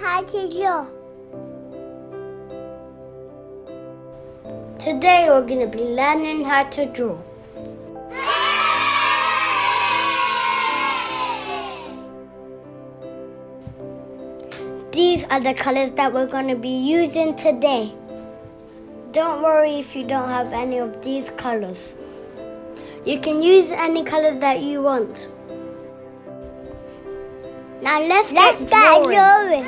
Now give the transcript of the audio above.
how to draw. Today we're going to be learning how to draw. These are the colors that we're going to be using today. Don't worry if you don't have any of these colors. You can use any colors that you want. Now let's get drawing.